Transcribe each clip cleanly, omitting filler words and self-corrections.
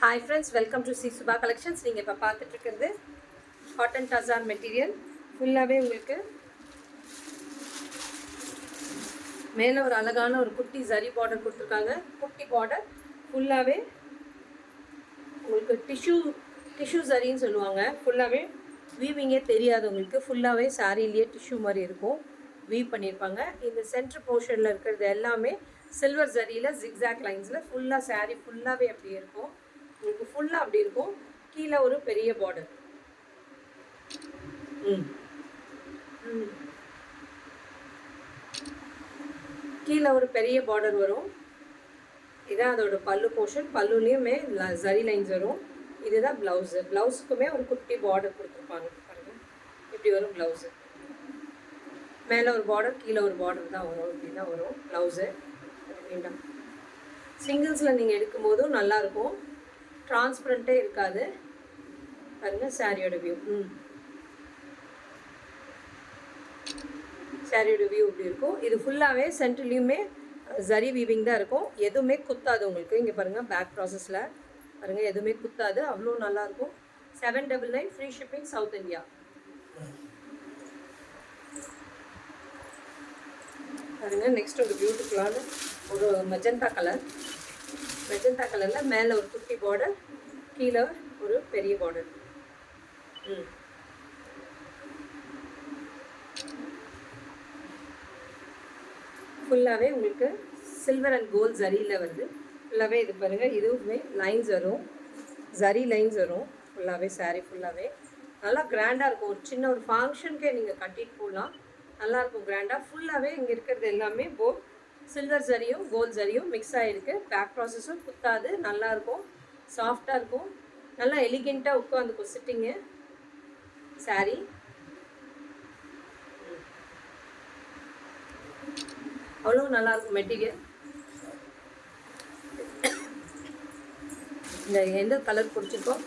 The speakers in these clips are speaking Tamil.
Hi friends, welcome to C Subha Collections. நீங்கள் இப்போ பார்த்துட்டு இருக்கிறது காட்டன் டசார் மெட்டீரியல். ஃபுல்லாகவே உங்களுக்கு மேலே ஒரு அழகான ஒரு குட்டி ஜரி பார்டர் கொடுத்துருக்காங்க. குட்டி பார்டர் ஃபுல்லாகவே உங்களுக்கு டிஷ்யூ ஜரின்னு சொல்லுவாங்க. ஃபுல்லாகவே வீவிங்கே தெரியாது உங்களுக்கு. ஃபுல்லாகவே சாரீலேயே டிஷ்யூ மாதிரி இருக்கும், வீவ் பண்ணியிருப்பாங்க. இந்த சென்டர் போர்ஷனில் இருக்கிறது எல்லாமே சில்வர் ஜரியில் ஜிக்ஸாக் லைன்ஸில் ஃபுல்லாக சாரீ ஃபுல்லாகவே அப்படி இருக்கும். உங்களுக்கு ஃபுல்லாக அப்படி இருக்கும். கீழே ஒரு பெரிய பார்டர், கீழே ஒரு பெரிய பார்டர் வரும். இதான் அதோட பல்லு போர்ஷன். பல்லுலேயுமே ஜரி லைன்ஸ் வரும். இதுதான் ப்ளவுஸு. ப்ளவுஸுக்குமே ஒரு குட்டி பார்டர் கொடுத்துருப்பாங்க பாருங்கள். இப்படி வரும் ப்ளவுஸு. மேலே ஒரு பார்டர், கீழே ஒரு பார்டர் தான் வரும். இப்படி தான் வரும் ப்ளவுஸு. வேண்டாம், சிங்கிள்ஸில் நீங்கள் எடுக்கும்போதும் நல்லாயிருக்கும், டிரான்ஸ்பரண்ட்டே இருக்காது. பாருங்கள் சாரியோட வியூ. சாரியோட வியூ இப்படி இருக்கும். இது ஃபுல்லாகவே சென்ட்ரலையுமே ஜரி வீவிங் தான் இருக்கும். எதுவுமே குத்தாது உங்களுக்கு. இங்கே பாருங்கள், பேக் ப்ராசஸில் பாருங்கள், எதுவுமே குத்தாது. அவ்வளோ நல்லாயிருக்கும். 799 ஃப்ரீ ஷிப்பிங், சவுத் இந்தியா. பாருங்கள், நெக்ஸ்ட் ஒரு பியூட்டிஃபுல்லான ஒரு மெஜந்தா கலர். மெஜந்தா கலரில் மேலே ஒரு குட்டி பார்டர், கீழே ஒரு பெரிய பார்டர். ஃபுல்லாகவே உங்களுக்கு சில்வர் அண்ட் கோல்ட் ஜரியில் வருது. ஃபுல்லாகவே இது பாருங்கள், இதுவுமே லைன்ஸ் வரும், ஜரி லைன்ஸ் வரும். ஃபுல்லாகவே சாரீ ஃபுல்லாகவே நல்லா கிராண்டாக இருக்கும். ஒரு சின்ன ஒரு ஃபங்க்ஷனுக்கே நீங்கள் கட்டிட்டு போகலாம், நல்லாயிருக்கும் கிராண்டாக. ஃபுல்லாகவே இங்கே இருக்கிறது எல்லாமே போத் சில்வர் ஜரியும் கோல்ட் ஜரியும் மிக்ஸ் ஆகிருக்கு. பேக் ப்ராசஸும் குத்தாது, நல்லாயிருக்கும், சாஃப்டாக இருக்கும், நல்லா எலிகெண்ட்டாக உட்காந்துக்கும் சிட்டிங்கு சாரீ. அவ்வளோ நல்லாயிருக்கும் மெட்டீரியல். இந்த எந்த கலர் பிடிச்சிருக்கோ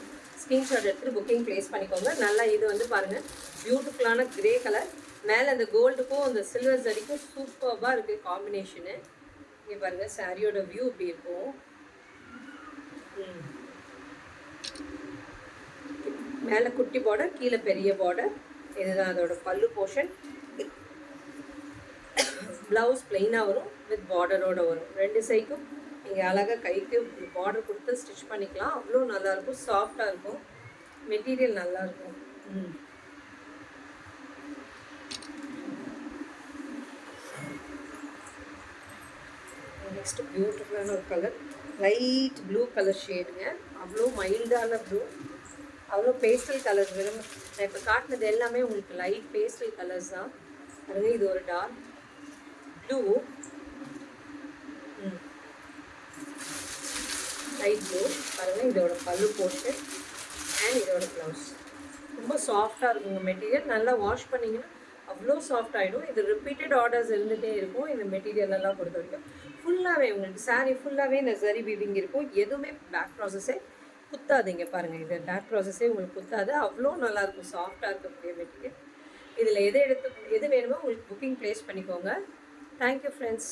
ஸ்க்ரீன்ஷாட் எடுத்துகிட்டு புக்கிங் ப்ளேஸ் பண்ணிக்கோங்க. நல்லா இது வந்து பாருங்கள், பியூட்டிஃபுல்லான கிரே கலர். மேலே அந்த கோல்டுக்கும் அந்த சில்வர் ஜரிக்கும் சூப்பராக இருக்குது காம்பினேஷனு. இங்கே பாருங்கள் சாரியோட வியூ இப்படி இருக்கும். மேலே குட்டி பார்டர், கீழே பெரிய பார்டர். இதுதான் அதோட பல்லு போர்ஷன். ப்ளவுஸ் பிளெயினாக வரும், வித் பார்டரோடு வரும். ரெண்டு சைக்கும் நீங்கள் அழகாக கைக்கு பார்டர் கொடுத்து ஸ்டிச் பண்ணிக்கலாம். அவ்வளோ நல்லாயிருக்கும், சாஃப்டாக இருக்கும், மெட்டீரியல் நல்லாயிருக்கும். நெக்ஸ்ட்டு பியூட்டிஃபுல்லான ஒரு கலர், லைட் ப்ளூ கலர் ஷேடுங்க. அவ்வளோ மைல்டான ப்ளூ, அவ்வளோ பேஸ்டல் கலர்ஸ் வரும். நான் இப்போ காட்டினது எல்லாமே உங்களுக்கு லைட் பேஸ்டல் கலர்ஸ் தான். அதுவே இது ஒரு டார்க் ப்ளூ, லைட் ப்ளூ. பாருங்கள், இதோட பல்லு போர்ஷன் அண்ட் இதோட ப்ளவுஸ். ரொம்ப சாஃப்டாக இருக்குங்க மெட்டீரியல். நல்லா வாஷ் பண்ணிங்கன்னா அவ்வளோ சாஃப்ட் ஆகிடும். இது ரிப்பீட்டட் ஆர்டர்ஸ் இருந்துகிட்டே இருக்கும் இந்த மெட்டீரியல் எல்லாம் பொறுத்த வரைக்கும். ஃபுல்லாகவே உங்களுக்கு சாரீ ஃபுல்லாகவே இந்த ஜரி வீவிங் இருக்கும். எதுவுமே பேக் ப்ராசஸே குத்தாதுங்க. பாருங்கள், இது பேக் ப்ராசஸே உங்களுக்கு குத்தாது. அவ்வளோ நல்லாயிருக்கும், சாஃப்டாக இருக்கக்கூடிய மெட்டீரியல். இதில் எது வேணுமோ உங்களுக்கு புக்கிங் ப்ளேஸ் பண்ணிக்கோங்க. Thank you friends.